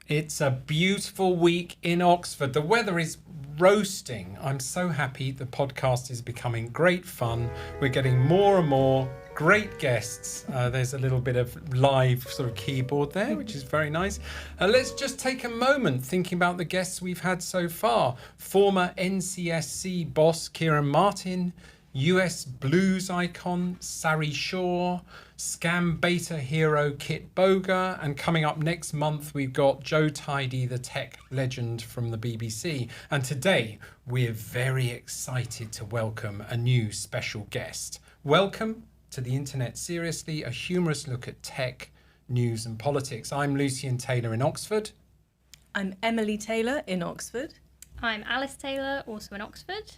It's a beautiful week in Oxford. The weather is roasting. I'm so happy. The podcast is becoming great fun. We're getting more and more great guests. There's a little bit of live sort of keyboard there, which is very nice. Let's just take a moment thinking about the guests we've had so far. Former NCSC boss Kieran Martin, US blues icon Sari Shaw, scam beta hero Kit Boga, and coming up next month we've got Joe Tidy, the tech legend from the BBC. And today we're very excited to welcome a new special guest. Welcome to the Internet Seriously, a humorous look at tech, news and politics. I'm Lucian Taylor in Oxford. I'm Emily Taylor in Oxford. I'm Alice Taylor, also in Oxford.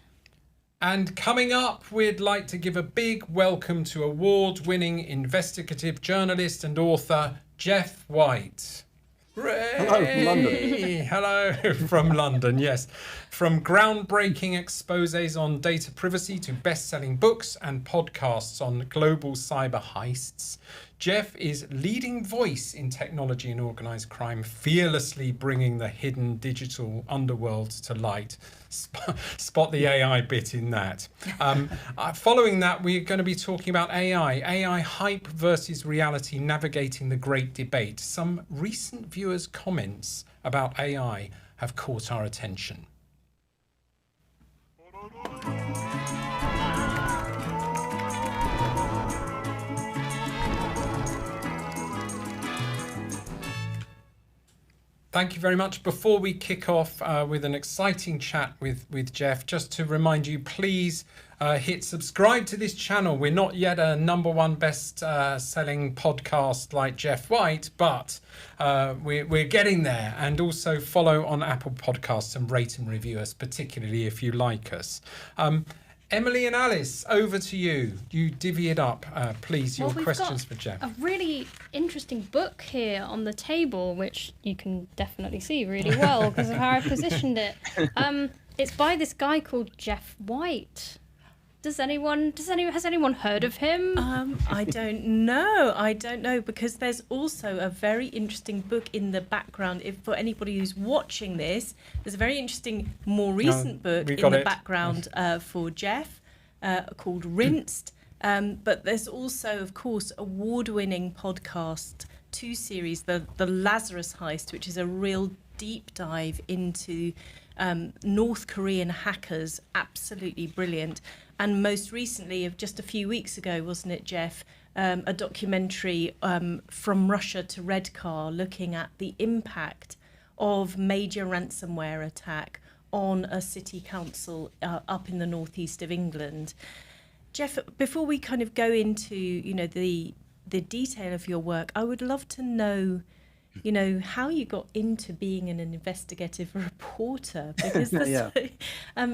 And coming up, we'd like to give a big welcome to award-winning investigative journalist and author Geoff White. Hello from London. Hello from London, yes. From groundbreaking exposés on data privacy to best-selling books and podcasts on global cyber heists, Geoff is leading voice in technology and organised crime, fearlessly bringing the hidden digital underworld to light. Spot the AI bit in that. Following that, we're going to be talking about AI hype versus reality, navigating the great debate. Some recent viewers' comments about AI have caught our attention. Thank you very much. Before we kick off with an exciting chat with Geoff, just to remind you, please hit subscribe to this channel. We're not yet a #1 best-selling podcast like Geoff White, but we're getting there. And also follow on Apple Podcasts and rate and review us, particularly if you like us. Emily and Alice, over to you. You divvy it up, please, your questions for Geoff. A really interesting book here on the table, which you can definitely see really well because of how I positioned it. It's by this guy called Geoff White. Has anyone heard of him? I don't know, because there's also a very interesting book in the background. If for anybody who's watching this, there's a very interesting, more recent book in the background for Geoff called Rinsed. But there's also, of course, award-winning podcast 2 series, the Lazarus Heist, which is a real deep dive into North Korean hackers. Absolutely brilliant. And most recently, of just a few weeks ago, wasn't it, Geoff, a documentary From Russia to Redcar, looking at the impact of major ransomware attack on a city council up in the northeast of England. Geoff, before we kind of go into, the detail of your work, I would love to know, how you got into being an investigative reporter, because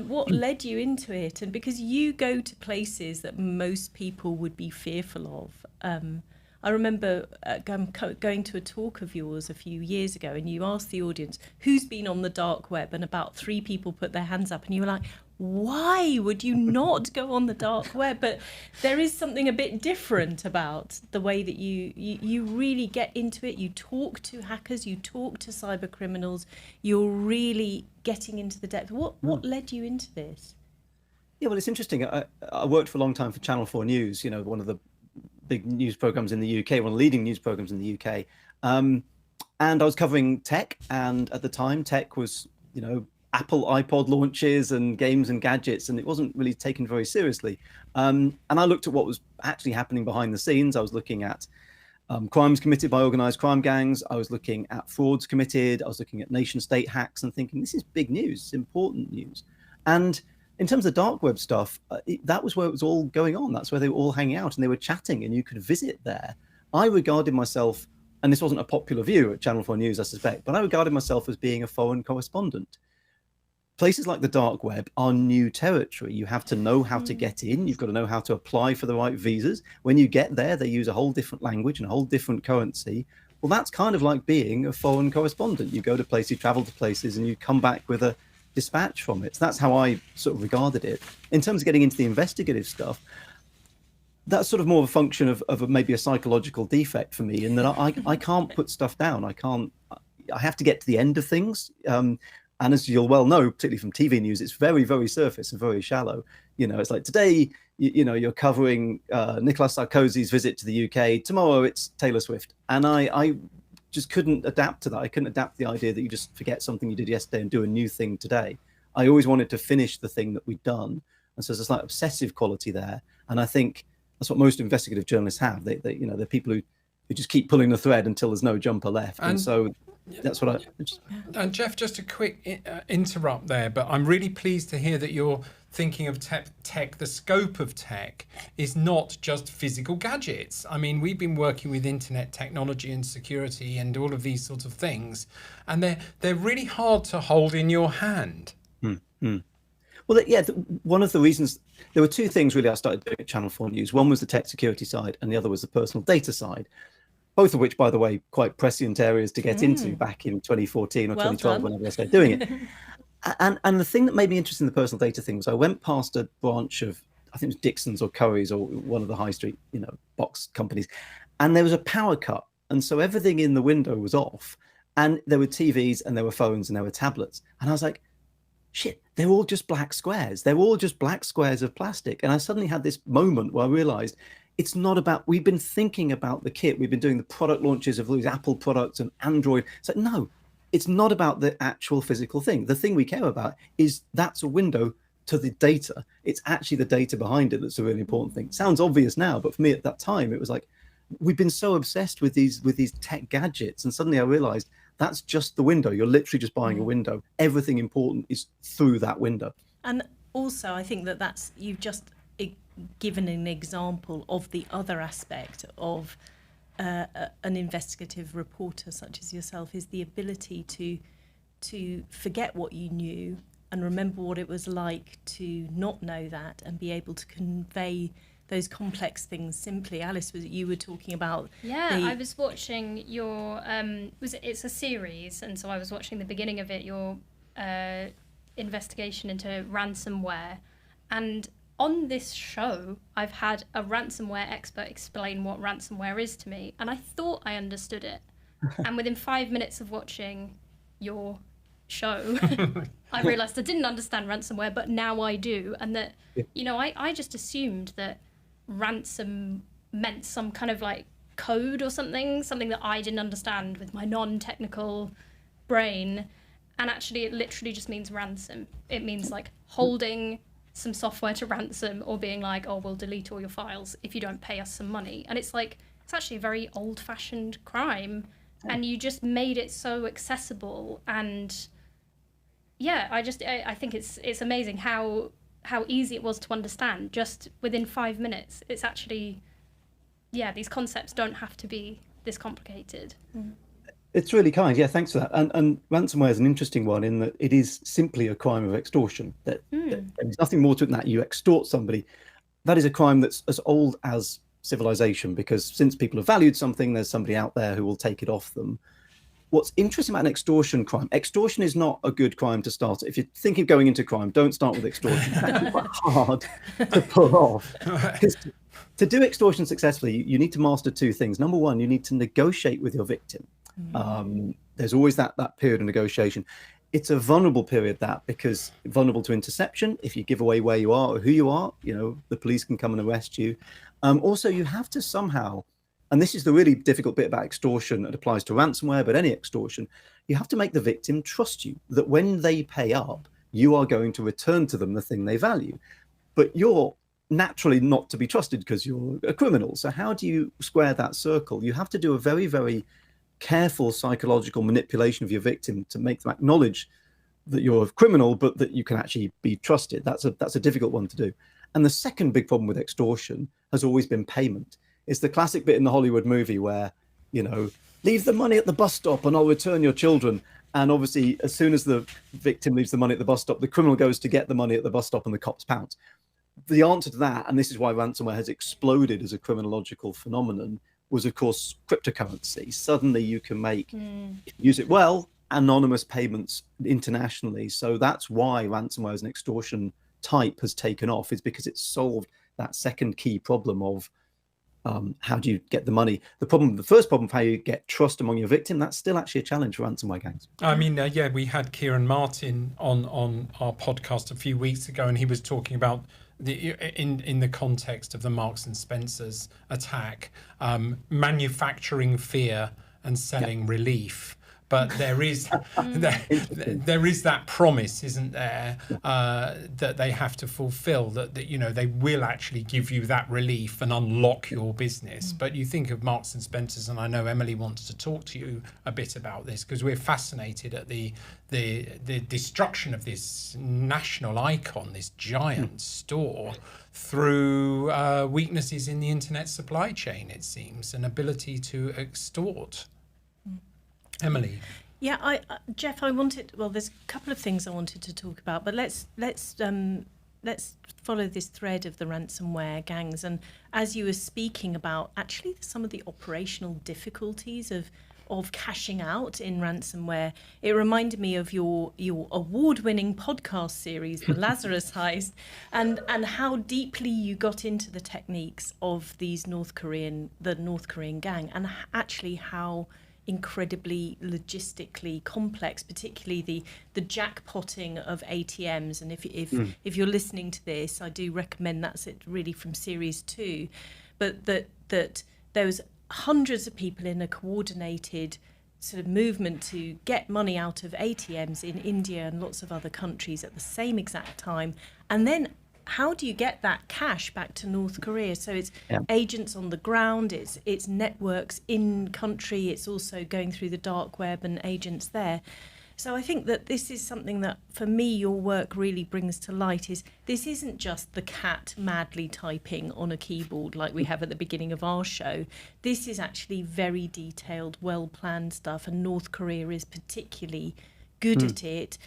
what led you into it, and because you go to places that most people would be fearful of. I remember going to a talk of yours a few years ago, and you asked the audience, who's been on the dark web? And about 3 people put their hands up, and you were like, why would you not go on the dark web? But there is something a bit different about the way that you really get into it. You talk to hackers, you talk to cyber criminals, you're really getting into the depth. What led you into this? Yeah, well, it's interesting. I worked for a long time for Channel 4 News, one of the big news programs in the UK, one of the leading news programs in the UK. And I was covering tech, and at the time tech was, Apple iPod launches and games and gadgets, and it wasn't really taken very seriously. And I looked at what was actually happening behind the scenes. I was looking at crimes committed by organized crime gangs. I was looking at frauds committed. I was looking at nation state hacks and thinking, this is big news, it's important news. And in terms of the dark web stuff, that was where it was all going on. That's where they were all hanging out and they were chatting, and you could visit there. I regarded myself, and this wasn't a popular view at Channel 4 News, I suspect, but I regarded myself as being a foreign correspondent. Places like the dark web are new territory. You have to know how to get in. You've got to know how to apply for the right visas. When you get there, they use a whole different language and a whole different currency. Well, that's kind of like being a foreign correspondent. You go to places, you travel to places, and you come back with a dispatch from it. So that's how I sort of regarded it. In terms of getting into the investigative stuff, that's sort of more of a function of maybe a psychological defect for me, in that I can't put stuff down. I have to get to the end of things. And as you'll well know, particularly from TV news, it's very, very surface and very shallow. It's like today, you're covering Nicolas Sarkozy's visit to the UK. Tomorrow it's Taylor Swift. And I just couldn't adapt to that. I couldn't adapt to the idea that you just forget something you did yesterday and do a new thing today. I always wanted to finish the thing that we'd done. And so there's a slight obsessive quality there. And I think that's what most investigative journalists have. They're people who just keep pulling the thread until there's no jumper left. And so that's what And Geoff, just a quick interrupt there, but I'm really pleased to hear that you're thinking of tech. The scope of tech is not just physical gadgets. I mean, we've been working with internet technology and security and all of these sorts of things, and they're really hard to hold in your hand. Well, one of the reasons, there were two things really I started doing at Channel 4 News. One was the tech security side, and the other was the personal data side. Both of which, by the way, quite prescient areas to get into back in 2014 or 2012, whenever I started doing it. And the thing that made me interested in the personal data thing was I went past a branch of, I think it was Dixon's or Curry's or one of the high street, box companies, and there was a power cut. And so everything in the window was off, and there were TVs and there were phones and there were tablets. And I was like, shit, they're all just black squares. They're all just black squares of plastic. And I suddenly had this moment where I realized it's not about, we've been thinking about the kit. We've been doing the product launches of these Apple products and Android. It's like, no, it's not about the actual physical thing. The thing we care about is that's a window to the data. It's actually the data behind it that's a really important thing. Sounds obvious now, but for me at that time, it was like, we've been so obsessed with these tech gadgets. And suddenly I realized that's just the window. You're literally just buying a window. Everything important is through that window. And also, I think that's you've just given an example of the other aspect of an investigative reporter such as yourself, is the ability to forget what you knew and remember what it was like to not know that and be able to convey those complex things simply. Alice, you were talking about? I was watching your it's a series, and so I was watching the beginning of it, your investigation into ransomware. And on this show, I've had a ransomware expert explain what ransomware is to me, and I thought I understood it. And within 5 minutes of watching your show, I realised I didn't understand ransomware, but now I do. And that, I just assumed that ransom meant some kind of like code or something that I didn't understand with my non-technical brain. And actually, it literally just means ransom. It means like holding some software to ransom, or being like, oh, we'll delete all your files if you don't pay us some money. And it's like, it's actually a very old-fashioned crime, and you just made it so accessible. And I think it's amazing how easy it was to understand just within 5 minutes. It's actually, these concepts don't have to be this complicated. It's really kind. Yeah, thanks for that. And ransomware is an interesting one in that it is simply a crime of extortion. That there's nothing more to it than that. You extort somebody. That is a crime that's as old as civilization, because since people have valued something, there's somebody out there who will take it off them. What's interesting about an extortion crime, extortion is not a good crime to start. If you're thinking of going into crime, don't start with extortion. It's actually quite hard to pull off. To do extortion successfully, you need to master two things. Number one, you need to negotiate with your victim. There's always that period of negotiation. It's a vulnerable period, because vulnerable to interception. If you give away where you are or who you are, the police can come and arrest you. Also, you have to somehow, and this is the really difficult bit about extortion that applies to ransomware, but any extortion, you have to make the victim trust you, that when they pay up, you are going to return to them the thing they value. But you're naturally not to be trusted because you're a criminal. So how do you square that circle? You have to do a very, very careful psychological manipulation of your victim to make them acknowledge that you're a criminal, but that you can actually be trusted. That's a difficult one to do. And the second big problem with extortion has always been payment. It's the classic bit in the Hollywood movie where, leave the money at the bus stop and I'll return your children. And obviously, as soon as the victim leaves the money at the bus stop, the criminal goes to get the money at the bus stop and the cops pounce. The answer to that, and this is why ransomware has exploded as a criminological phenomenon, was, of course, cryptocurrency. Suddenly you can make, use it well, anonymous payments internationally. So that's why ransomware as an extortion type has taken off, is because it's solved that second key problem of How do you get the money? The first problem of how you get trust among your victim, that's still actually a challenge for ransomware gangs. I mean, we had Kieran Martin on our podcast a few weeks ago, and he was talking about in the context of the Marks and Spencer's attack, manufacturing fear and selling relief. But there is there is that promise, isn't there, that they have to fulfill, that they will actually give you that relief and unlock your business. But you think of Marks and Spencer's, and I know Emily wants to talk to you a bit about this, because we're fascinated at the destruction of this national icon, this giant store, through weaknesses in the internet supply chain, it seems, and ability to extort. Emily. Yeah, Geoff, there's a couple of things I wanted to talk about, but let's follow this thread of the ransomware gangs. And as you were speaking about actually some of the operational difficulties of cashing out in ransomware, it reminded me of your award-winning podcast series, The Lazarus Heist, and how deeply you got into the techniques of the North Korean gang, and actually how incredibly logistically complex, particularly the jackpotting of ATMs. And if you're listening to this, I do recommend that's it really from series 2, but that there was hundreds of people in a coordinated sort of movement to get money out of ATMs in India and lots of other countries at the same exact time. And then how do you get that cash back to North Korea? So it's agents on the ground, it's networks in country, it's also going through the dark web and agents there. So I think that this is something that, for me, your work really brings to light, is this isn't just the cat madly typing on a keyboard like we have at the beginning of our show. This is actually very detailed, well-planned stuff, and North Korea is particularly good at it.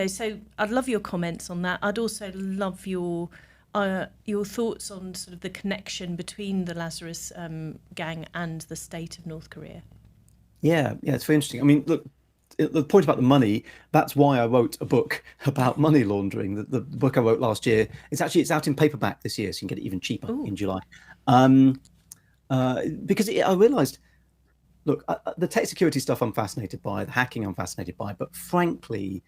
So I'd love your comments on that. I'd also love your thoughts on sort of the connection between the Lazarus gang and the state of North Korea. Yeah, it's very interesting. I mean, look, the point about the money, that's why I wrote a book about money laundering. The book I wrote last year, it's out in paperback this year, so you can get it even cheaper in July. Because I realized, look, the tech security stuff I'm fascinated by, the hacking I'm fascinated by, but frankly,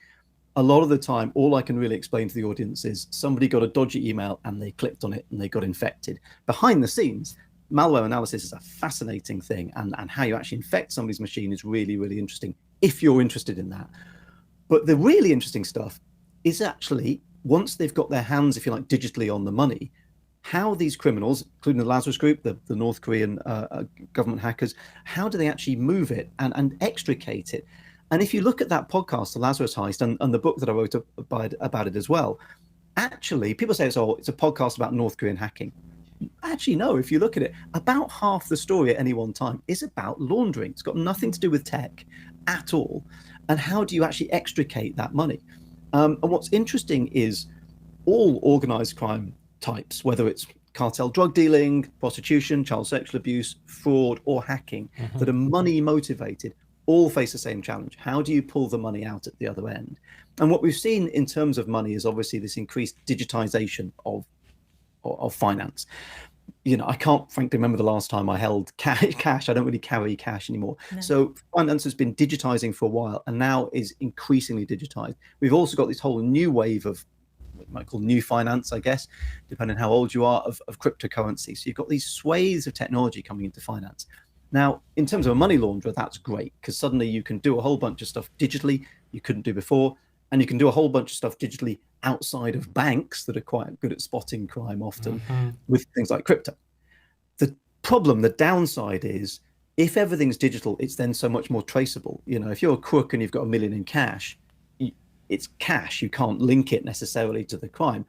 a lot of the time, all I can really explain to the audience is somebody got a dodgy email and they clicked on it and they got infected. Behind the scenes, malware analysis is a fascinating thing, and how you actually infect somebody's machine is really, really interesting if you're interested in that. But the really interesting stuff is actually, once they've got their hands, if you like, digitally on the money, how these criminals, including the Lazarus Group, the North Korean government hackers, how do they actually move it and extricate it? And if you look at that podcast, The Lazarus Heist, and the book that I wrote about it as well, actually, people say it's a podcast about North Korean hacking. Actually, no, if you look at it, about half the story at any one time is about laundering. It's got nothing to do with tech at all. And how do you actually extricate that money? And what's interesting is all organized crime types, whether it's cartel drug dealing, prostitution, child sexual abuse, fraud, or hacking, that are money motivated, all face the same challenge. How do you pull the money out at the other end? And what we've seen in terms of money is obviously this increased digitization of finance. I can't frankly remember the last time I held cash. I don't really carry cash anymore. No. So finance has been digitizing for a while and now is increasingly digitized. We've also got this whole new wave of what you might call new finance, I guess, depending on how old you are, of cryptocurrency. So you've got these swathes of technology coming into finance. Now, in terms of a money launderer, that's great, because suddenly you can do a whole bunch of stuff digitally you couldn't do before, and you can do a whole bunch of stuff digitally outside of banks that are quite good at spotting crime often with things like crypto. The problem, the downside is, if everything's digital, it's then so much more traceable. If you're a crook and you've got $1 million in cash, it's cash. You can't link it necessarily to the crime.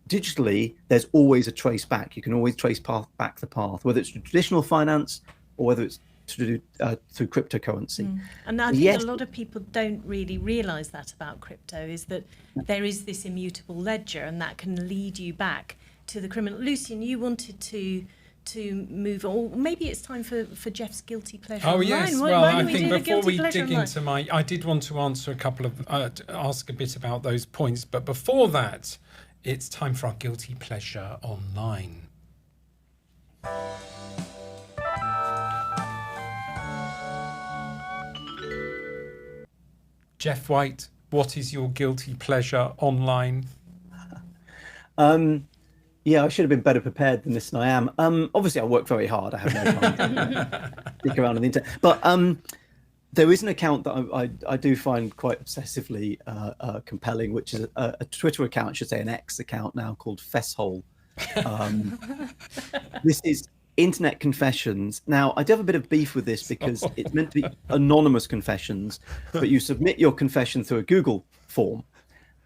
Digitally, there's always a trace back. You can always trace back the path, whether it's traditional finance or whether it's through cryptocurrency. And I think a lot of people don't really realise that about crypto, is that there is this immutable ledger, and that can lead you back to the criminal. Lucian, you wanted to move on, or maybe it's time for Geoff's guilty pleasure. Oh yes, well, I think before we dig into I did want to answer a couple of ask a bit about those points, but before that, it's time for our guilty pleasure online. Geoff White, what is your guilty pleasure online? Yeah, I should have been better prepared than this, and I am. Obviously, I work very hard. I have no time to stick around on the internet. But there is an account that I do find quite obsessively compelling, which is a Twitter account, I should say an X account now, called Fesshole. This is internet confessions. Now, I do have a bit of beef with this because it's meant to be anonymous confessions, but you submit your confession through a Google form,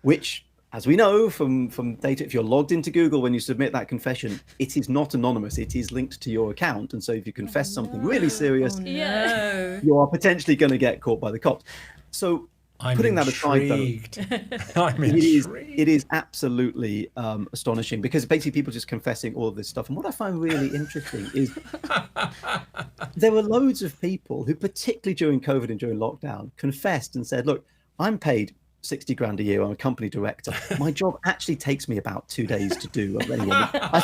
which, as we know from data, if you're logged into Google when you submit that confession, it is not anonymous. It is linked to your account. And so if you confess something really serious, you are potentially going to get caught by the cops. So putting that aside, though, it is absolutely astonishing, because basically people just confessing all of this stuff. And what I find really interesting is there were loads of people who, particularly during COVID and during lockdown, confessed and said, look, I'm paid 60 grand a year. I'm a company director. My job actually takes me about 2 days to do. Anyway, I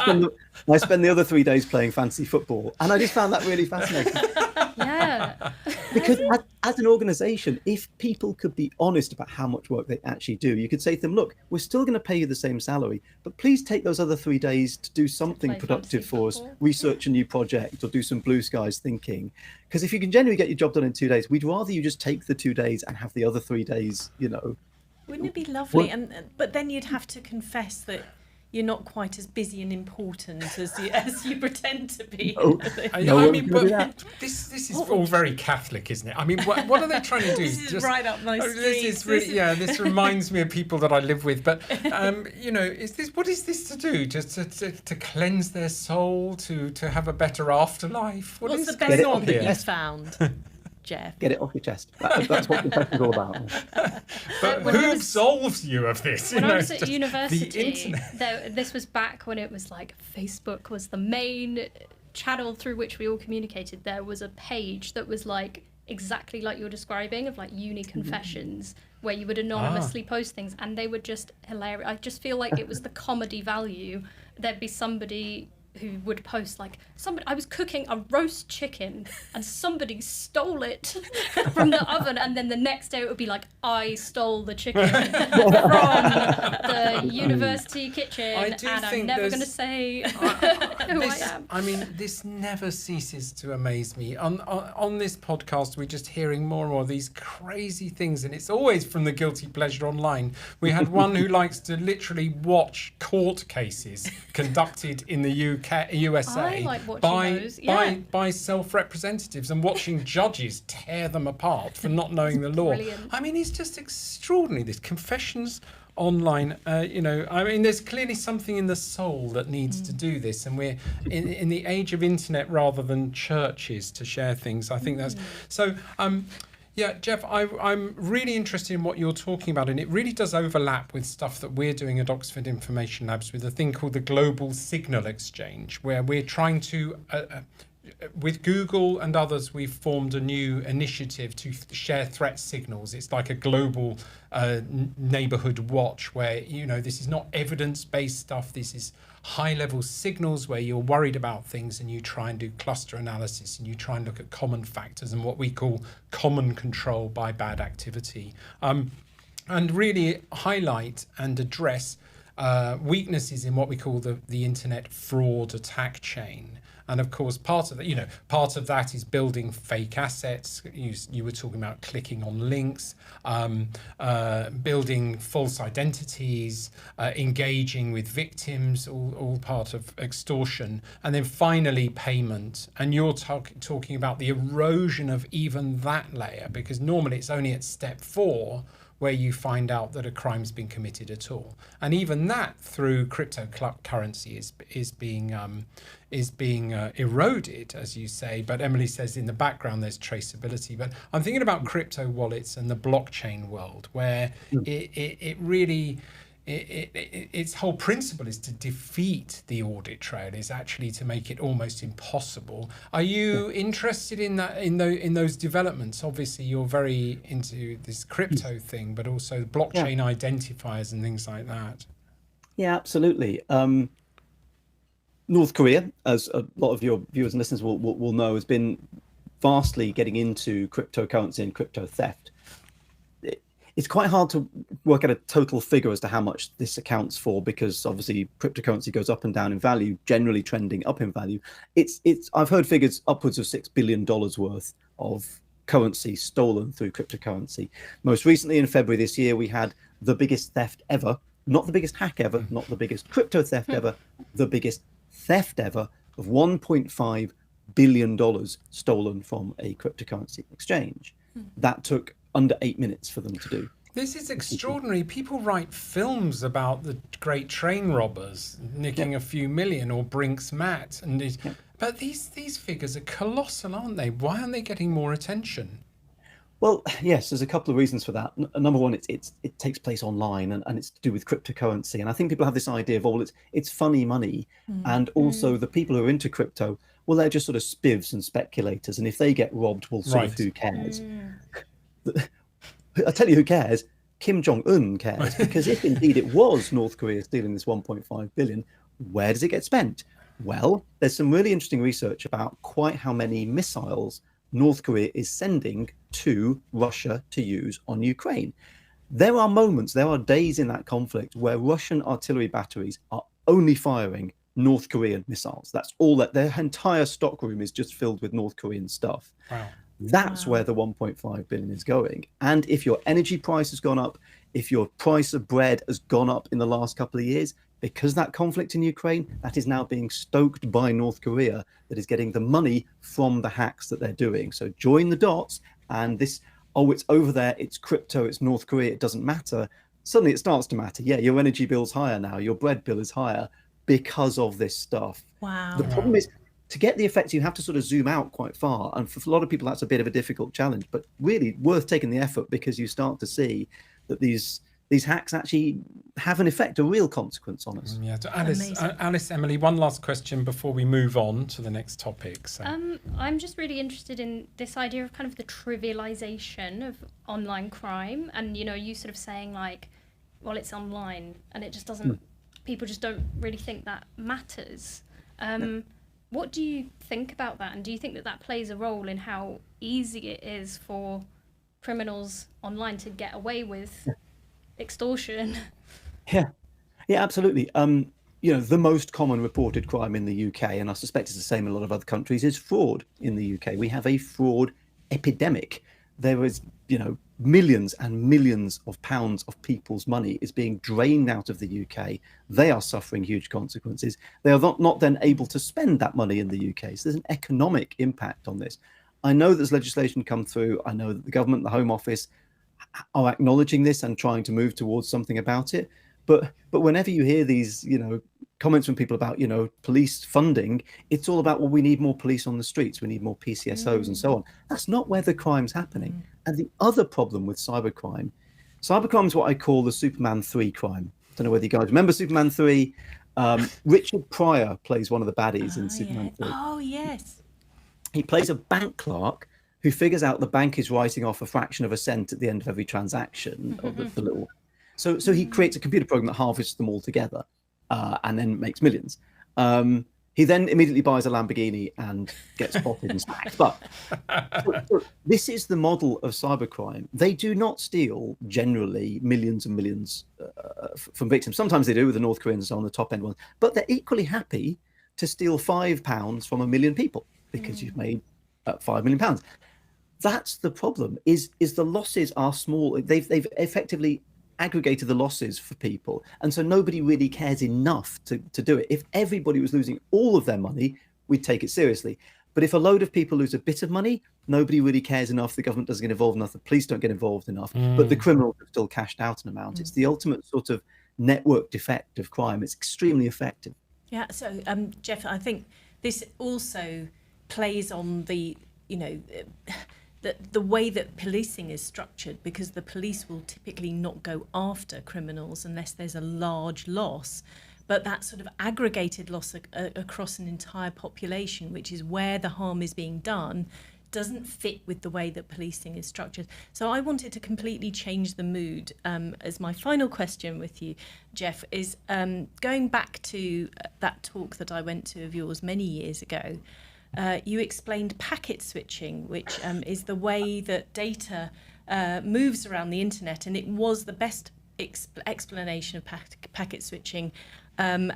spend the other 3 days playing fantasy football. And I just found that really fascinating. Yeah. Because as an organization, if people could be honest about how much work they actually do, you could say to them, look, we're still going to pay you the same salary, but please take those other 3 days to do something productive for us, research a new project or do some blue skies thinking. Because if you can genuinely get your job done in 2 days, we'd rather you just take the 2 days and have the other 3 days, Wouldn't it be lovely? But then you'd have to confess that you're not quite as busy and important as you pretend to be. But this is all very Catholic, isn't it? I mean, what are they trying to do? This is right up my street. This reminds me of people that I live with. But what is this to do? Just to cleanse their soul, to have a better afterlife? What's the best one that you've found, Geoff? Get it off your chest. That's what confession's all about. But who absolves you of this? When I was at university, this was back when it was like Facebook was the main channel through which we all communicated. There was a page that was like exactly like you're describing, of like uni confessions, where you would anonymously post things, and they were just hilarious. I just feel like it was the comedy value. There'd be somebody who would post like, I was cooking a roast chicken and somebody stole it from the oven, and then the next day it would be like, I stole the chicken from the university kitchen, and I'm never going to say who I am. I mean, this never ceases to amaze me. On this podcast, we're just hearing more and more of these crazy things, and it's always from the Guilty Pleasure Online. We had one who likes to literally watch court cases conducted in the USA by self-representatives, and watching judges tear them apart for not knowing the law. Brilliant. I mean, it's just extraordinary. This confessions online, I mean, there's clearly something in the soul that needs to do this, and we're in the age of internet rather than churches to share things. I think that's so. Yeah, Geoff, I'm really interested in what you're talking about, and it really does overlap with stuff that we're doing at Oxford Information Labs with a thing called the Global Signal Exchange, where we're trying to, with Google and others, we've formed a new initiative to share threat signals. It's like a global neighborhood watch where, this is not evidence-based stuff. This is high-level signals where you're worried about things and you try and do cluster analysis and you try and look at common factors and what we call common control by bad activity, and really highlight and address weaknesses in what we call the internet fraud attack chain. And of course, part of that is building fake assets. You were talking about clicking on links, building false identities, engaging with victims, all part of extortion. And then finally, payment. And you're talking about the erosion of even that layer, because normally it's only at step 4 where you find out that a crime's been committed at all. And even that, through cryptocurrency, is being eroded, as you say. But Emily says in the background there's traceability. But I'm thinking about crypto wallets and the blockchain world, where it really... its whole principle is to defeat the audit trail, is actually to make it almost impossible. Are you interested in that, in those developments? Obviously, you're very into this crypto thing, but also blockchain identifiers and things like that. Yeah, absolutely. North Korea, as a lot of your viewers and listeners will know, has been vastly getting into cryptocurrency and crypto theft. It's quite hard to work out a total figure as to how much this accounts for, because obviously cryptocurrency goes up and down in value, generally trending up in value. I've heard figures upwards of $6 billion worth of currency stolen through cryptocurrency. Most recently, in February this year, we had the biggest theft ever, not the biggest hack ever, not the biggest crypto theft ever, the biggest theft ever of $1.5 billion stolen from a cryptocurrency exchange. That took under 8 minutes for them to do. This is extraordinary. People write films about the great train robbers nicking a few million, or Brink's Mat, and but these figures are colossal, aren't they? Why aren't they getting more attention? Well, yes, there's a couple of reasons for that. Number one, it takes place online, and it's to do with cryptocurrency. And I think people have this idea of, it's funny money. And also the people who are into crypto, well, they're just sort of spivs and speculators. And if they get robbed, well, sort of who cares? I tell you who cares. Kim Jong-un cares, because if indeed it was North Korea stealing this 1.5 billion, where does it get spent? Well, there's some really interesting research about quite how many missiles North Korea is sending to Russia to use on Ukraine. There are days in that conflict where Russian artillery batteries are only firing North Korean missiles. That's all, that their entire stockroom is just filled with North Korean stuff. Wow. That's where the 1.5 billion is going. And if your energy price has gone up, if your price of bread has gone up in the last couple of years, because that conflict in Ukraine, that is now being stoked by North Korea, that is getting the money from the hacks that they're doing. So join the dots, and this, it's over there, it's crypto, it's North Korea, it doesn't matter. Suddenly it starts to matter. Yeah, your energy bill's higher now, your bread bill is higher because of this stuff. Wow. The problem is, to get the effects, you have to sort of zoom out quite far. And for a lot of people, that's a bit of a difficult challenge, but really worth taking the effort, because you start to see that these hacks actually have an effect, a real consequence on us. Yeah. So Alice, Emily, one last question before we move on to the next topic. So. I'm just really interested in this idea of kind of the trivialization of online crime. And, you sort of saying like, well, it's online and it just doesn't, people just don't really think that matters. What do you think about that? And do you think that plays a role in how easy it is for criminals online to get away with extortion? Yeah, absolutely. The most common reported crime in the UK, and I suspect it's the same in a lot of other countries, is fraud in the UK. We have a fraud epidemic. There is, millions and millions of pounds of people's money is being drained out of the UK. They are suffering huge consequences. They are not then able to spend that money in the UK. So there's an economic impact on this. I know there's legislation come through. I know that the government, the Home Office, are acknowledging this and trying to move towards something about it. But whenever you hear these, comments from people about, police funding, it's all about, well, we need more police on the streets, we need more PCSOs and so on. That's not where the crime's happening. And the other problem with cybercrime is what I call the Superman 3 crime. I don't know whether you guys remember Superman 3. Richard Pryor plays one of the baddies in Superman 3. Oh, yes. He plays a bank clerk who figures out the bank is writing off a fraction of a cent at the end of every transaction of the little. So he creates a computer program that harvests them all together and then makes millions. He then immediately buys a Lamborghini and gets spotted and smacked. But this is the model of cybercrime. They do not steal generally millions and millions from victims. Sometimes they do with the North Koreans on the top end ones, but they're equally happy to steal £5 from 1 million people because you've made £5 million. That's the problem. Is the losses are small. They've effectively aggregated the losses for people, and so nobody really cares enough to do it. If everybody was losing all of their money, we'd take it seriously. But if a load of people lose a bit of money, nobody really cares enough. The government doesn't get involved enough. The police don't get involved enough. But the criminals have still cashed out an amount. It's the ultimate sort of networked effect of crime. It's extremely effective. Yeah. So, Geoff, I think this also plays on the way that policing is structured, because the police will typically not go after criminals unless there's a large loss. But that sort of aggregated loss across an entire population, which is where the harm is being done, doesn't fit with the way that policing is structured. So I wanted to completely change the mood. As my final question with you, Geoff, is going back to that talk that I went to of yours many years ago. You explained packet switching, which is the way that data moves around the internet, and it was the best explanation of packet switching. And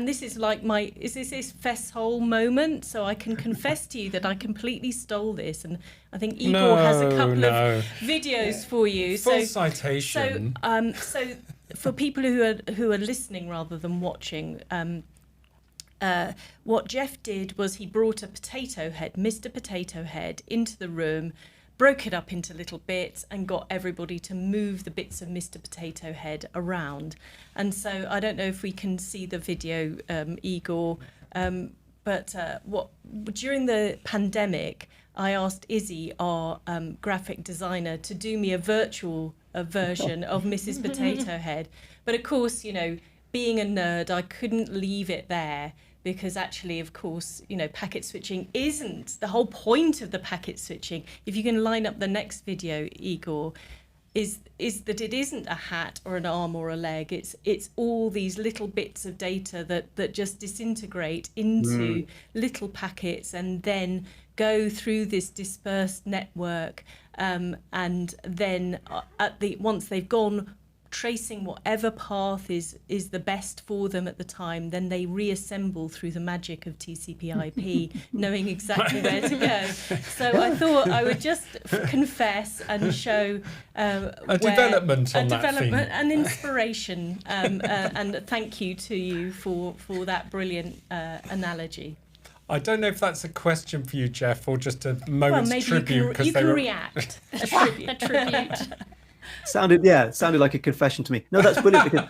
this is like is this Fesshole moment? So I can confess to you that I completely stole this, and I think Igor has a couple of videos for you. Full citation. So for people who are listening rather than watching, what Geoff did was he brought a potato head, Mr. Potato Head, into the room, broke it up into little bits and got everybody to move the bits of Mr. Potato Head around. And so I don't know if we can see the video, Igor, but during the pandemic, I asked Izzy, our graphic designer, to do me a virtual version of Mrs. Potato Head. But of course, being a nerd, I couldn't leave it there. Because actually, of course, packet switching isn't the whole point of the packet switching. If you can line up the next video, Igor, is that it isn't a hat or an arm or a leg. It's all these little bits of data that just disintegrate into little packets and then go through this dispersed network. And then once they've gone, tracing whatever path is the best for them at the time, then they reassemble through the magic of TCP/IP, knowing exactly where to go. So I thought I would just confess and show a development on that theme. An inspiration, and thank you to you for that brilliant analogy. I don't know if that's a question for you, Geoff, or just a moment's tribute. You can react. A tribute. Sounded like a confession to me. No, that's brilliant because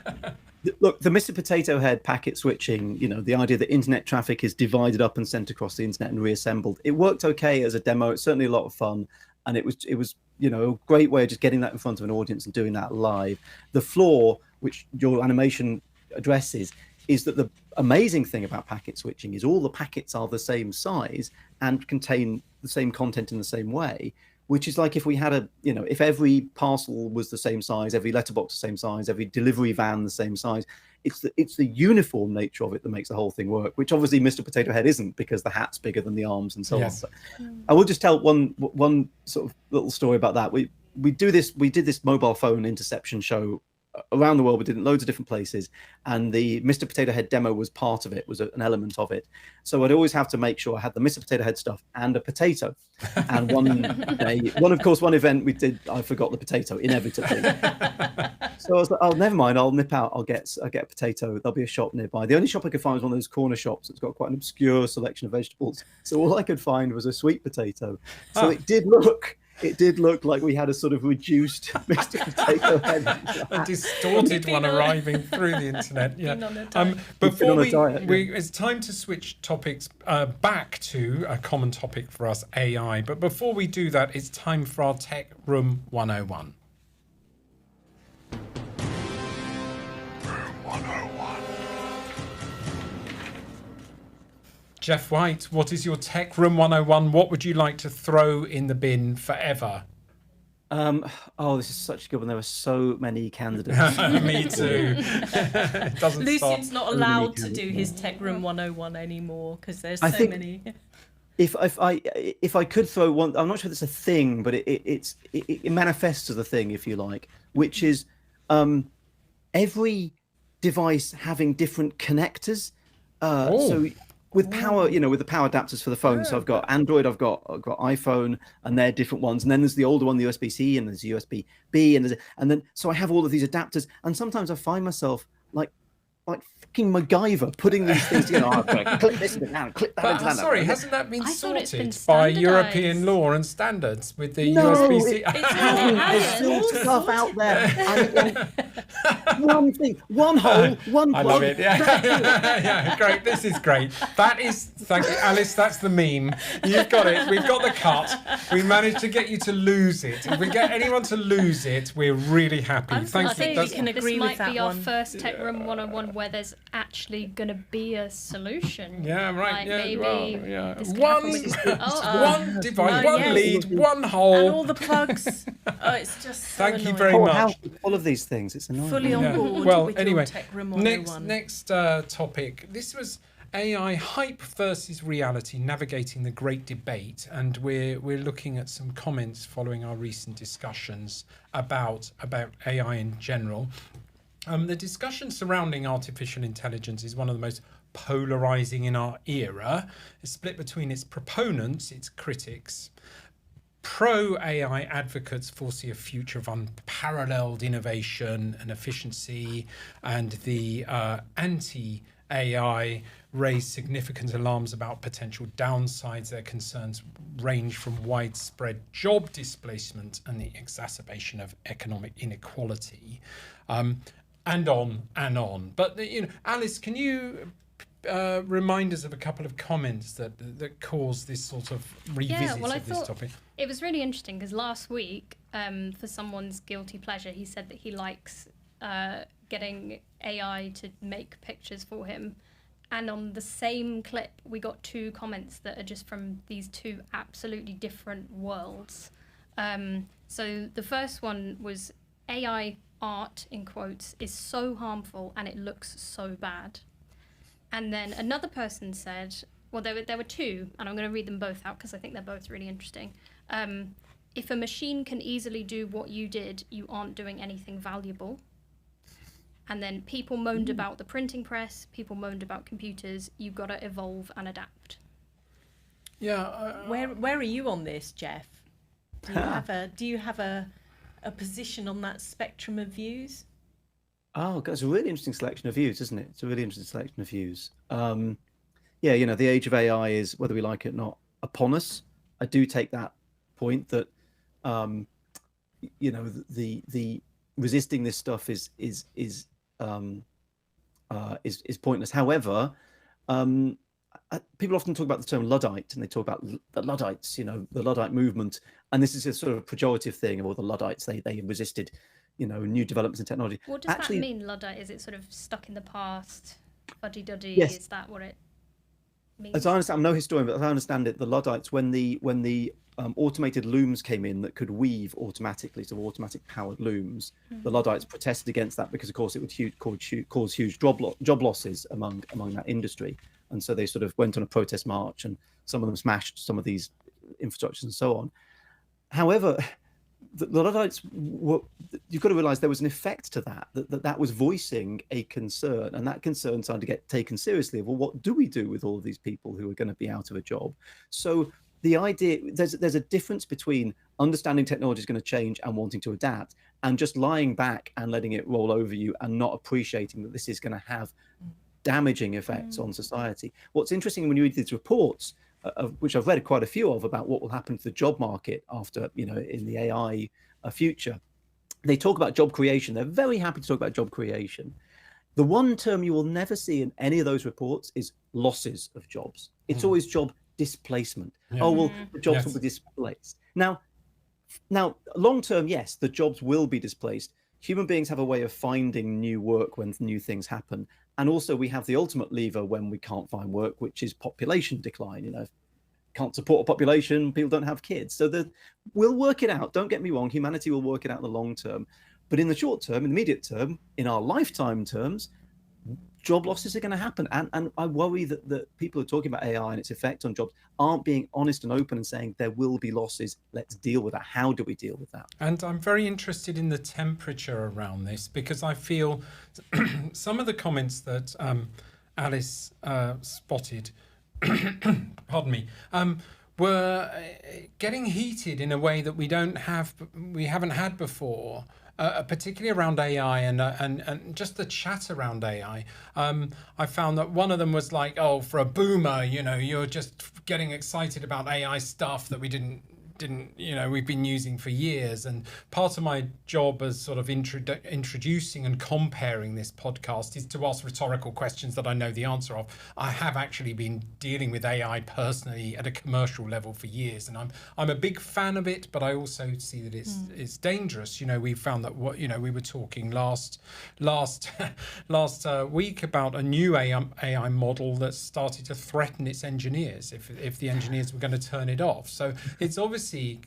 look, the Mr. Potato Head packet switching, the idea that internet traffic is divided up and sent across the internet and reassembled. It worked okay as a demo. It's certainly a lot of fun, and it was a great way of just getting that in front of an audience and doing that live. The flaw, which your animation addresses, is that the amazing thing about packet switching is all the packets are the same size and contain the same content in the same way. Which is like if we had if every parcel was the same size, every letterbox the same size, every delivery van the same size, it's the uniform nature of it that makes the whole thing work, which obviously Mr. Potato Head isn't, because the hat's bigger than the arms and so on. So I will just tell one sort of little story about that. We did this mobile phone interception show around the world. We did it in loads of different places, and the Mr. Potato Head demo was part of it, was an element of it. So I'd always have to make sure I had the Mr. Potato Head stuff and a potato. And one event we did, I forgot the potato inevitably. So I was like, oh, never mind, I'll nip out, I'll get a potato. There'll be a shop nearby. The only shop I could find was one of those corner shops that's got quite an obscure selection of vegetables. So all I could find was a sweet potato. So it did look like we had a sort of reduced Mr. Potato Head. A distorted one arriving through the internet. Yeah. Before it's time to switch topics back to a common topic for us, AI. But before we do that, it's time for our Tech Room 101. Room 101. Geoff White, what is your Tech Room 101? What would you like to throw in the bin forever? This is such a good one. There are so many candidates. Me too. It doesn't Lucian's not allowed to do his Tech Room 101 anymore because there's so many. If I could throw one, I'm not sure that's a thing, but it manifests as a thing, if you like, which is every device having different connectors. So with power, with the power adapters for the phone. So I've got Android, I've got iPhone, and they're different ones. And then there's the older one, the USB-C, and there's USB-B, and then so I have all of these adapters. And sometimes I find myself like fucking MacGyver putting these things together. Oh, click this bit now, click that into that. Sorry, hasn't that been sorted by European law and standards with the USB-C? There's still stuff out there. one thing, one hole, one plug. I love it. Yeah, great. This is great. Thank you, Alice. That's the meme. You've got it. We've got the cut. We managed to get you to lose it. If we get anyone to lose it, we're really happy. Thank you. I think we can agree with that one. This might be our first Tech Room 101 where there's actually going to be a solution. Yeah, right. Like maybe one device, one lead, one hole. And all the plugs. It's just so Thank annoying. you very much. All of these things. It's annoying. Fully on board with your Tech Room 101. Next topic. This was AI hype versus reality, navigating the great debate, and we're looking at some comments following our recent discussions about AI in general. The discussion surrounding artificial intelligence is one of the most polarizing in our era. It's split between its proponents, its critics. Pro-AI advocates foresee a future of unparalleled innovation and efficiency, and the anti-AI raise significant alarms about potential downsides. Their concerns range from widespread job displacement and the exacerbation of economic inequality, and on and on. But Alice, can you remind us of a couple of comments that caused this sort of revisit of this topic? It was really interesting because last week, for someone's guilty pleasure, he said that he likes getting AI to make pictures for him. And on the same clip, we got 2 comments that are just from these 2 absolutely different worlds. So the first one was, AI art, in quotes, is so harmful and it looks so bad. And then another person said, well, there were 2, and I'm going to read them both out because I think they're both really interesting. If a machine can easily do what you did, you aren't doing anything valuable. And then people moaned about the printing press, people moaned about computers. You've got to evolve and adapt. Yeah. Where are you on this, Geoff? Do you have a position on that spectrum of views? Oh, it's a really interesting selection of views, isn't it? It's a really interesting selection of views. Yeah, the age of AI is, whether we like it or not, upon us. I do take that point that, the resisting this stuff is pointless. However, people often talk about the term Luddite, and they talk about the Luddites, the Luddite movement, and this is a sort of pejorative thing of all the Luddites. They resisted, new developments in technology. What does that mean, Luddite? Is it sort of stuck in the past, fuddy-duddy? Yes. Is that what it means? As I understand, I'm no historian, but as I understand it, the Luddites, when the automated looms came in that could weave automatically, so automatic powered looms, the Luddites protested against that because, of course, it would cause huge job losses among that industry. And so they sort of went on a protest march, and some of them smashed some of these infrastructures and so on. However, the Luddites you've got to realize there was an effect to that was voicing a concern, and that concern started to get taken seriously. Well, what do we do with all of these people who are going to be out of a job? So the idea, there's a difference between understanding technology is going to change and wanting to adapt, and just lying back and letting it roll over you and not appreciating that this is going to have damaging effects on society. What's interesting when you read these reports, which I've read quite a few of, about what will happen to the job market after, in the AI future, they talk about job creation. They're very happy to talk about job creation. The one term you will never see in any of those reports is losses of jobs. It's always job displacement. Yeah. Oh, well, the jobs will be displaced. Now, long term, yes, the jobs will be displaced. Human beings have a way of finding new work when new things happen. And also we have the ultimate lever when we can't find work, which is population decline. Can't support a population, people don't have kids. So we'll work it out. Don't get me wrong, humanity will work it out in the long term. But in the short term, in the immediate term, in our lifetime terms, job losses are going to happen. And I worry that people who are talking about AI and its effect on jobs aren't being honest and open and saying there will be losses. Let's deal with that. How do we deal with that? And I'm very interested in the temperature around this, because I feel some of the comments that Alice spotted, pardon me, were getting heated in a way that we haven't had before. Particularly around AI and just the chat around AI. I found that one of them was like, oh, for a boomer, you're just getting excited about AI stuff that we didn't we've been using for years. And part of my job as sort of introducing and comparing this podcast is to ask rhetorical questions that I know the answer of. I have actually been dealing with AI personally at a commercial level for years, and I'm a big fan of it, but I also see that it's dangerous. We found that we were talking last week about a new AI model that started to threaten its engineers if the engineers were going to turn it off. So it's obviously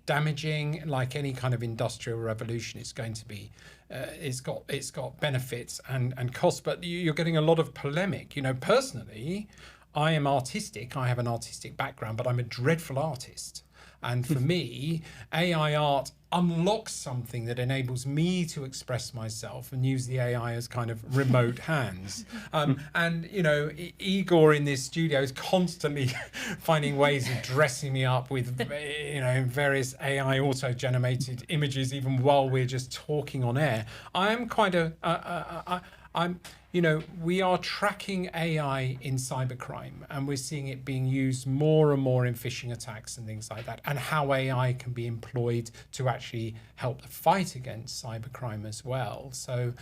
damaging. Like any kind of industrial revolution, it's going to be it's got benefits and costs, but you're getting a lot of polemic. Personally, I am artistic. I have an artistic background, but I'm a dreadful artist. And for me, AI art unlocks something that enables me to express myself and use the AI as kind of remote hands. And, Igor in this studio is constantly finding ways of dressing me up with, various AI auto-generated images, even while we're just talking on air. I am quite we are tracking AI in cybercrime, and we're seeing it being used more and more in phishing attacks and things like that, and how AI can be employed to actually help the fight against cybercrime as well. So,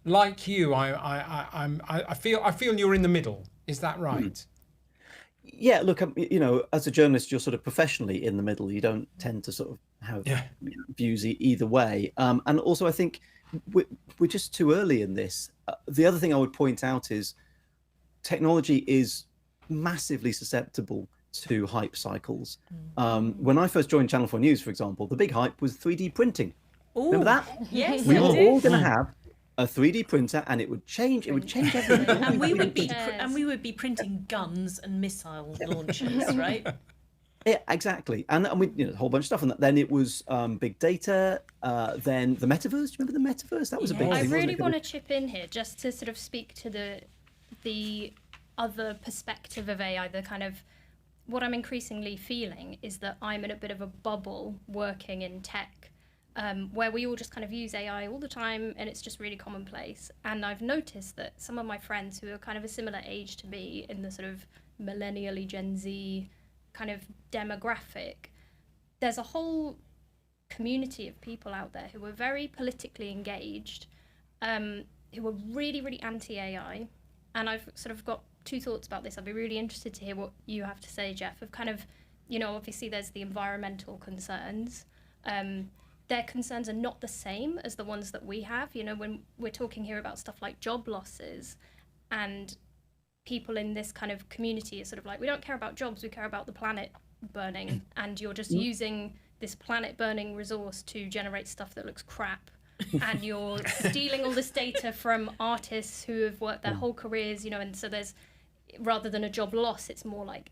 like you, I feel you're in the middle. Is that right? Yeah, look, as a journalist, you're sort of professionally in the middle. You don't tend to sort of have views either way. And also, I think we're just too early in this. The other thing I would point out is technology is massively susceptible to hype cycles. When I first joined Channel 4 News, for example, the big hype was 3D printing. Ooh, remember that? Yes, we were all going to have a 3D printer, and it would change everything. And we would be printing guns and missile launchers, right? Yeah, exactly. And we, a whole bunch of stuff. And then it was big data. Then the metaverse. Do you remember the metaverse? That was a big thing. I really want to chip in here just to sort of speak to the other perspective of AI. The kind of what I'm increasingly feeling is that I'm in a bit of a bubble working in tech, where we all just kind of use AI all the time, and it's just really commonplace. And I've noticed that some of my friends who are kind of a similar age to me, in the sort of millennially Gen Z kind of demographic, there's a whole community of people out there who are very politically engaged, who are really, really anti-AI. And I've sort of got two thoughts about this. I'd be really interested to hear what you have to say, Geoff, of kind of, obviously there's the environmental concerns. Their concerns are not the same as the ones that we have. When we're talking here about stuff like job losses, and people in this kind of community are sort of like, we don't care about jobs, we care about the planet burning, and you're just using this planet burning resource to generate stuff that looks crap, and you're stealing all this data from artists who have worked their whole careers, and so there's, rather than a job loss, it's more like,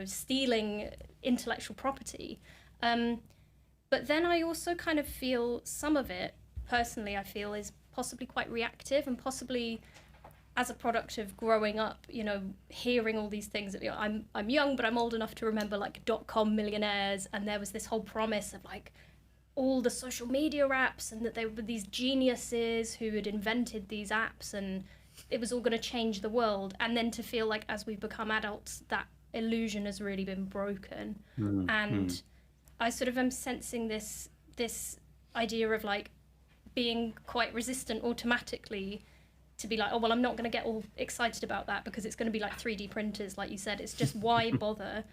stealing intellectual property. But then I also kind of feel some of it, personally, I feel is possibly quite reactive, and possibly as a product of growing up, hearing all these things. I'm young, but I'm old enough to remember like .com millionaires, and there was this whole promise of like all the social media apps, and that they were these geniuses who had invented these apps, and it was all going to change the world. And then to feel like as we've become adults, that illusion has really been broken. And I sort of am sensing this idea of like being quite resistant automatically to be like, oh, well, I'm not going to get all excited about that because it's going to be like 3D printers, like you said. It's just, why bother?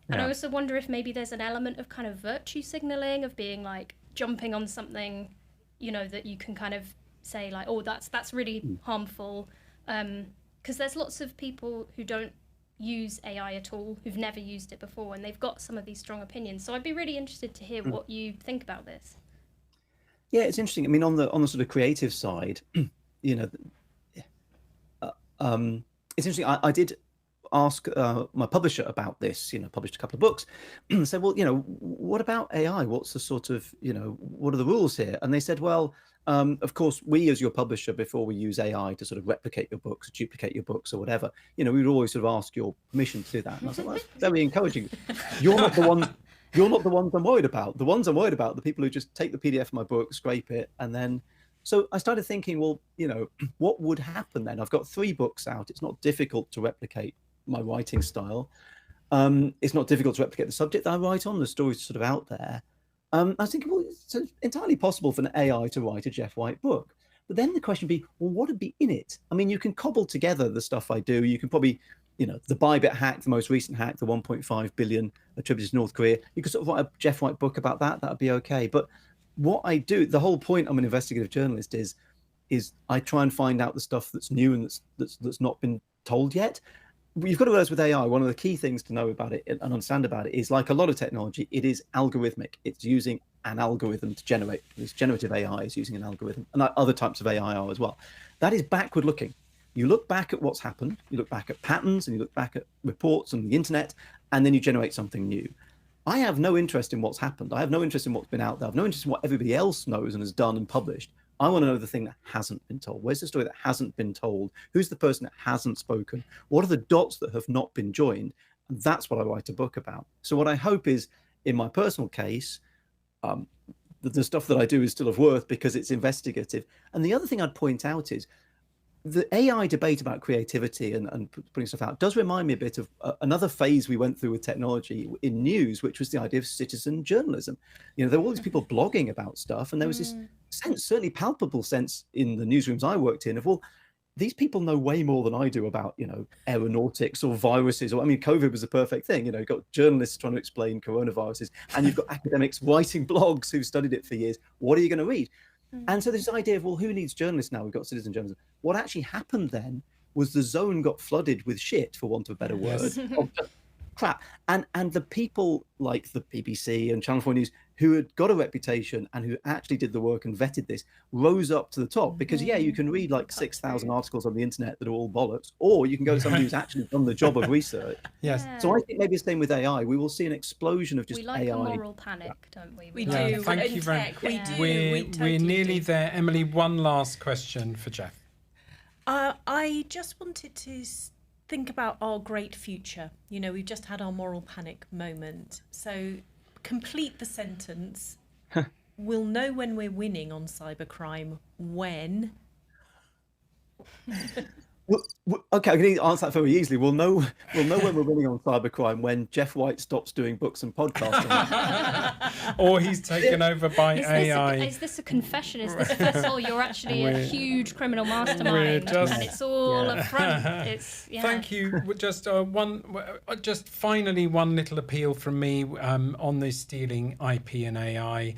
And I also wonder if maybe there's an element of kind of virtue signaling, of being like jumping on something, that you can kind of say like, oh, that's really harmful. Because there's lots of people who don't use AI at all, who've never used it before, and they've got some of these strong opinions. So I'd be really interested to hear what you think about this. Yeah, it's interesting. I mean, on the sort of creative side, it's interesting. I did ask my publisher about this, published a couple of books, and said, well, what about AI? What's the sort of, what are the rules here? And they said, well, of course, we as your publisher, before we use AI to sort of replicate your books, duplicate your books or whatever, we would always sort of ask your permission to do that. And I was like, well, that's very encouraging. You're not the ones I'm worried about. The ones I'm worried about, the people who just take the PDF of my book, scrape it, and then. So I started thinking, well, what would happen then? I've got 3 books out. It's not difficult to replicate my writing style. It's not difficult to replicate the subject that I write on. The story's sort of out there. I was thinking, well, it's entirely possible for an AI to write a Geoff White book. But then the question would be, well, what would be in it? I mean, you can cobble together the stuff I do. You can probably, the Bybit hack, the most recent hack, the 1.5 billion attributed to North Korea. You could sort of write a Geoff White book about that. That would be okay. But what I do, the whole point, I'm an investigative journalist, is I try and find out the stuff that's new and that's not been told yet. You've got to realize with AI, one of the key things to know about it and understand about it is, like a lot of technology, it is algorithmic. It's using an algorithm to generate. This generative AI is using an algorithm, and other types of AI are as well. That is backward looking. You look back at what's happened, you look back at patterns, and you look back at reports and the internet, and then you generate something new. I have no interest in what's happened. I have no interest in what's been out there. I have no interest in what everybody else knows and has done and published. I want to know the thing that hasn't been told. Where's the story that hasn't been told? Who's the person that hasn't spoken? What are the dots that have not been joined? And that's what I write a book about. So what I hope is, in my personal case, the stuff that I do is still of worth because it's investigative. And the other thing I'd point out is the AI debate about creativity and putting stuff out does remind me a bit of another phase we went through with technology in news, which was the idea of citizen journalism. There were all these people blogging about stuff, and there was this sense, certainly palpable sense in the newsrooms I worked in, of, well, these people know way more than I do about, aeronautics or viruses. Or, I mean, COVID was a perfect thing. You've got journalists trying to explain coronaviruses, and you've got academics writing blogs who've studied it for years. What are you going to read? And so this idea of, well, who needs journalists now? We've got citizen journalism. What actually happened then was the zone got flooded with shit, for want of a better word, of just crap. And the people like the BBC and Channel 4 News who had got a reputation and who actually did the work and vetted this rose up to the top, because you can read like 6,000 articles on the internet that are all bollocks, or you can go to somebody who's actually done the job of research. Yes. Yeah. So I think maybe the same with AI. We will see an explosion of just we like AI. a moral panic, don't we? We Yeah, do. thank In you very tech, much. we do. We're We totally nearly do. there. Emily, one last question for Geoff. I just wanted to think about our great future. We've just had our moral panic moment. So complete the sentence. We'll know when we're winning on cybercrime when. Okay, I can answer that very easily. We'll know when we're winning on cybercrime when Geoff White stops doing books and podcasts. Or he's taken over by AI. Is this a confession? Is this vessel you're actually a huge criminal mastermind and it's all up front? Thank you. Just finally, one little appeal from me on this stealing IP and AI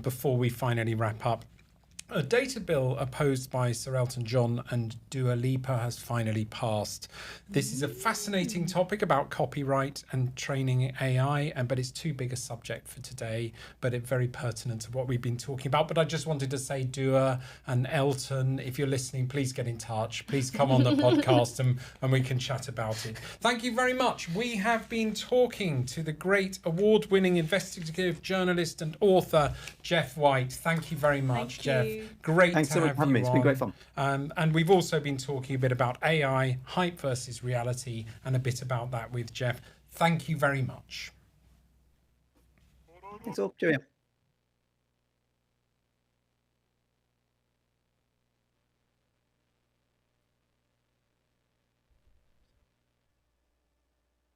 before we finally wrap up. A data bill opposed by Sir Elton John and Dua Lipa has finally passed. This is a fascinating topic about copyright and training AI, but it's too big a subject for today, but it's very pertinent to what we've been talking about. But I just wanted to say, Dua and Elton, if you're listening, please get in touch. Please come on the podcast and we can chat about it. Thank you very much. We have been talking to the great award-winning investigative journalist and author, Geoff White. Thank you very much, Geoff. Great Thanks so much for having me. It's been great fun. And we've also been talking a bit about AI, hype versus reality, and a bit about that with Geoff. Thank you very much. Thanks all. Cheerio.